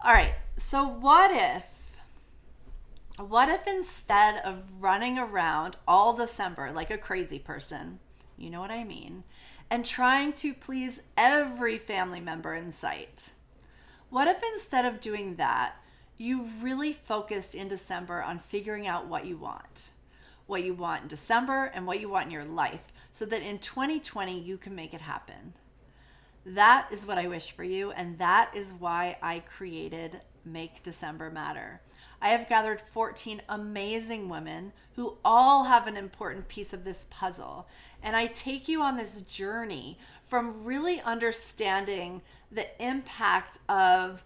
All right. So what if instead of running around all December like a crazy person, you know what I mean, and trying to please every family member in sight, what if instead of doing that, you really focused in December on figuring out what you want? What you want in December and what you want in your life so that in 2020 you can make it happen. That is what I wish for you, and that is why I created Make December Matter. I have gathered 14 amazing women who all have an important piece of this puzzle, and I take you on this journey from really understanding the impact of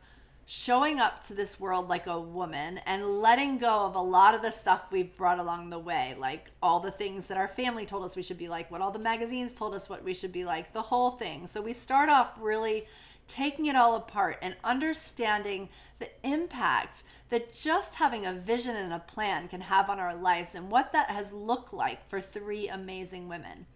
showing up to this world like a woman and letting go of a lot of the stuff we've brought along the way, like all the things that our family told us we should be like, what all the magazines told us what we should be like, the whole thing. So we start off really taking it all apart and understanding the impact that just having a vision and a plan can have on our lives and what that has looked like for three amazing women.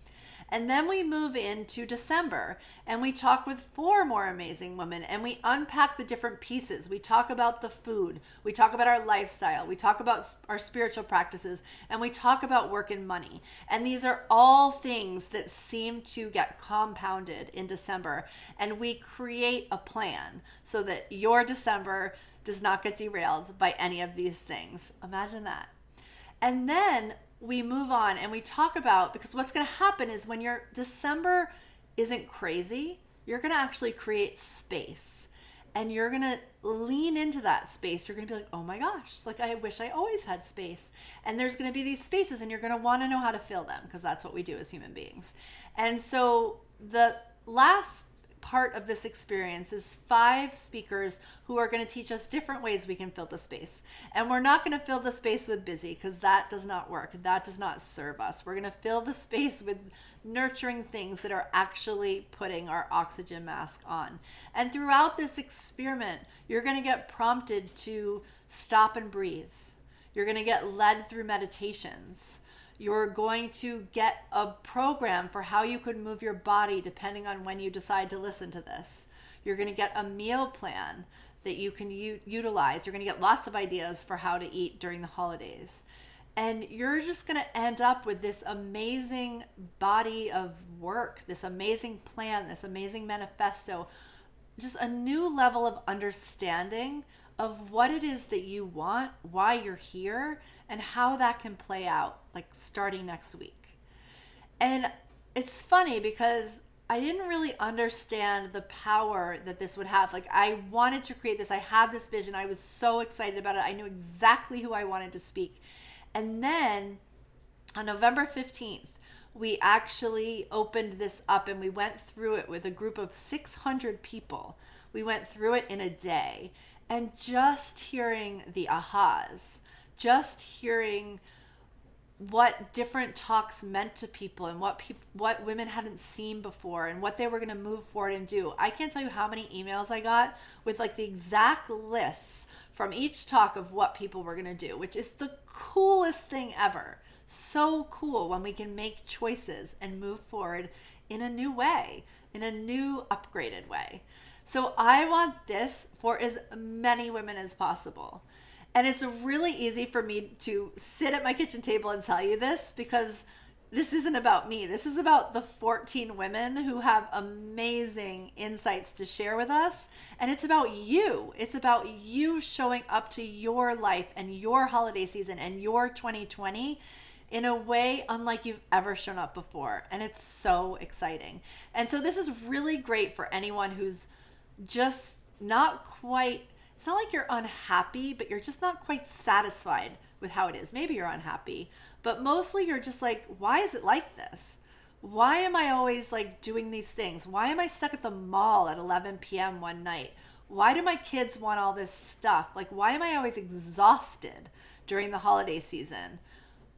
And then we move into December and we talk with four more amazing women and we unpack the different pieces. We talk about the food, we talk about our lifestyle, we talk about our spiritual practices, and we talk about work and money. And these are all things that seem to get compounded in December. And we create a plan so that your December does not get derailed by any of these things. Imagine that. And then we move on and we talk about, because what's going to happen is when your December isn't crazy, you're going to actually create space and you're going to lean into that space. You're going to be like, oh my gosh, like I wish I always had space. And there's going to be these spaces and you're going to want to know how to fill them because that's what we do as human beings. And so the last part of this experience is 5 speakers who are going to teach us different ways we can fill the space. And we're not going to fill the space with busy because that does not work. That does not serve us. We're going to fill the space with nurturing things that are actually putting our oxygen mask on. And throughout this experiment, you're going to get prompted to stop and breathe. You're going to get led through meditations. You're going to get a program for how you could move your body depending on when you decide to listen to this. You're going to get a meal plan that you can utilize. You're going to get lots of ideas for how to eat during the holidays. And you're just going to end up with this amazing body of work, this amazing plan, this amazing manifesto, just a new level of understanding of what it is that you want, why you're here, and how that can play out, like starting next week. And it's funny because I didn't really understand the power that this would have. Like I wanted to create this. I had this vision. I was so excited about it. I knew exactly who I wanted to speak. And then on November 15th, we actually opened this up and we went through it with a group of 600 people. We went through it in a day. And just hearing the ahas, just hearing what different talks meant to people and what women hadn't seen before and what they were going to move forward and do. I can't tell you how many emails I got with like the exact lists from each talk of what people were going to do, which is the coolest thing ever. So cool when we can make choices and move forward in a new way, in a new upgraded way. So I want this for as many women as possible. And it's really easy for me to sit at my kitchen table and tell you this because this isn't about me. This is about the 14 women who have amazing insights to share with us. And it's about you. It's about you showing up to your life and your holiday season and your 2020 in a way unlike you've ever shown up before. And it's so exciting. And so this is really great for anyone who's just not quite, it's not like you're unhappy, but you're just not quite satisfied with how it is. Maybe you're unhappy, but mostly you're just like, why is it like this? Why am I always like doing these things? Why am I stuck at the mall at 11 p.m. one night? Why do my kids want all this stuff? Like, why am I always exhausted during the holiday season?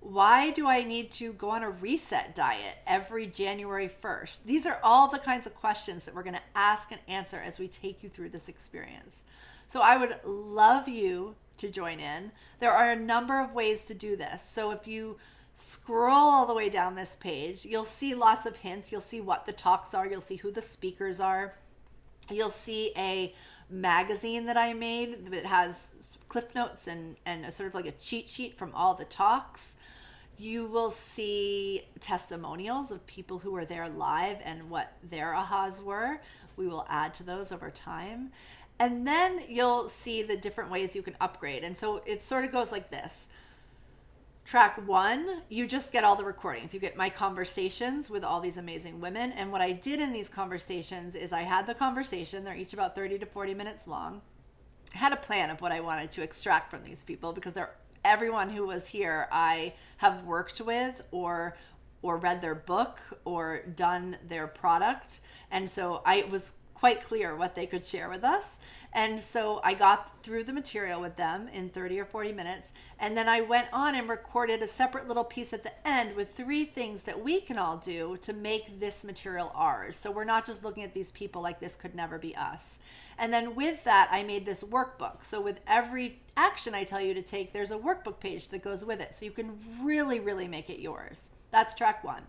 Why do I need to go on a reset diet every January 1st? These are all the kinds of questions that we're going to ask and answer as we take you through this experience. So I would love you to join in. There are a number of ways to do this. So if you scroll all the way down this page, you'll see lots of hints. You'll see what the talks are. You'll see who the speakers are. You'll see a magazine that I made that has cliff notes and a sort of like a cheat sheet from all the talks. You will see testimonials of people who were there live and what their ahas were. We will add to those over time. And then you'll see the different ways you can upgrade. And so it sort of goes like this. Track 1, you just get all the recordings. You get my conversations with all these amazing women. And what I did in these conversations is I had the conversation. They're each about 30 to 40 minutes long. I had a plan of what I wanted to extract from these people because everyone who was here I have worked with or read their book or done their product. And so I was quite clear what they could share with us. And so I got through the material with them in 30 or 40 minutes. And then I went on and recorded a separate little piece at the end with 3 things that we can all do to make this material ours. So we're not just looking at these people like this could never be us. And then with that, I made this workbook. So with every action I tell you to take, there's a workbook page that goes with it. So you can really, really make it yours. That's track 1.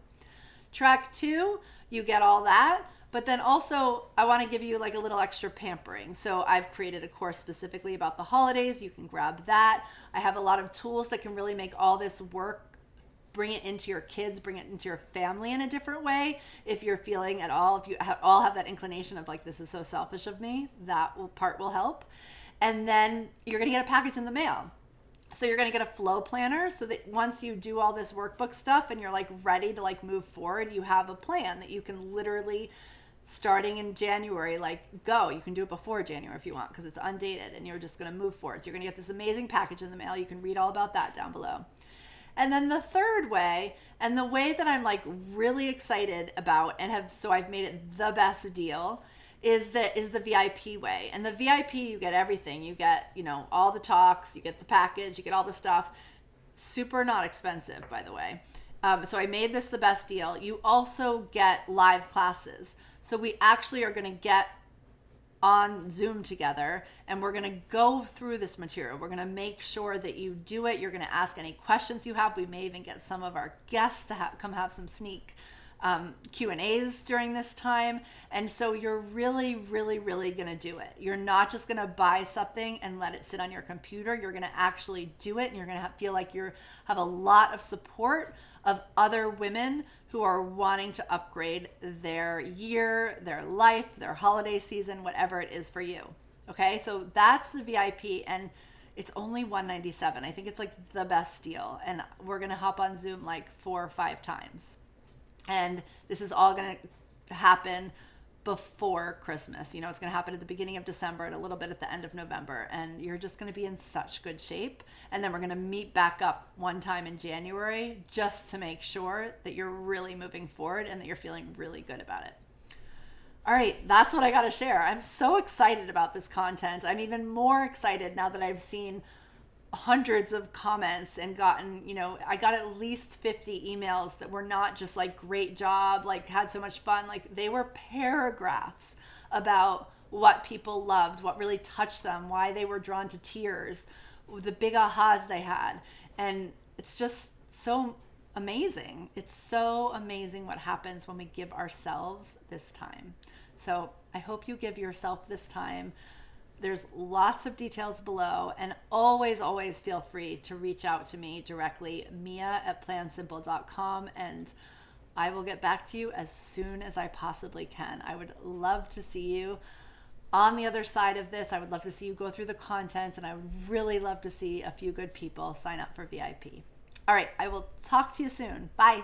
Track 2, you get all that. But then also, I want to give you like a little extra pampering. So I've created a course specifically about the holidays. You can grab that. I have a lot of tools that can really make all this work, bring it into your kids, bring it into your family in a different way. If you're feeling at all, if you all have that inclination of like, this is so selfish of me, part will help. And then you're going to get a package in the mail. So you're going to get a flow planner so that once you do all this workbook stuff and you're like ready to like move forward, you have a plan that you can literally starting in January, like go. You can do it before January if you want because it's undated and you're just going to move forward. So you're going to get this amazing package in the mail. You can read all about that down below. And then the third way, and the way that I'm like really excited about so I've made it the best deal is the VIP way. And the VIP, you get everything. You get, all the talks, you get the package, you get all the stuff. Super not expensive, by the way. So I made this the best deal. You also get live classes. So we actually are going to get on Zoom together and we're going to go through this material. We're going to make sure that you do it. You're going to ask any questions you have. We may even get some of our guests to come have some sneak Q&As during this time. And so you're really, really, really going to do it. You're not just going to buy something and let it sit on your computer. You're going to actually do it and you're going to feel like you have a lot of support of other women who are wanting to upgrade their year, their life, their holiday season, whatever it is for you. Okay, so that's the VIP and it's only $197. I think it's like the best deal. And we're going to hop on Zoom like 4 or 5 times. And this is all going to happen before Christmas. It's going to happen at the beginning of December and a little bit at the end of November. And you're just going to be in such good shape. And then we're going to meet back up one time in January just to make sure that you're really moving forward and that you're feeling really good about it. All right, that's what I got to share. I'm so excited about this content. I'm even more excited now that I've seen hundreds of comments and gotten, I got at least 50 emails that were not just like great job, like had so much fun, like they were paragraphs about what people loved, what really touched them, why they were drawn to tears, the big ahas they had. And it's just so amazing. It's so amazing what happens when we give ourselves this time. So I hope you give yourself this time. There's lots of details below, and always, always feel free to reach out to me directly, mia@plansimple.com, and I will get back to you as soon as I possibly can. I would love to see you on the other side of this. I would love to see you go through the content, and I would really love to see a few good people sign up for VIP. All right, I will talk to you soon. Bye.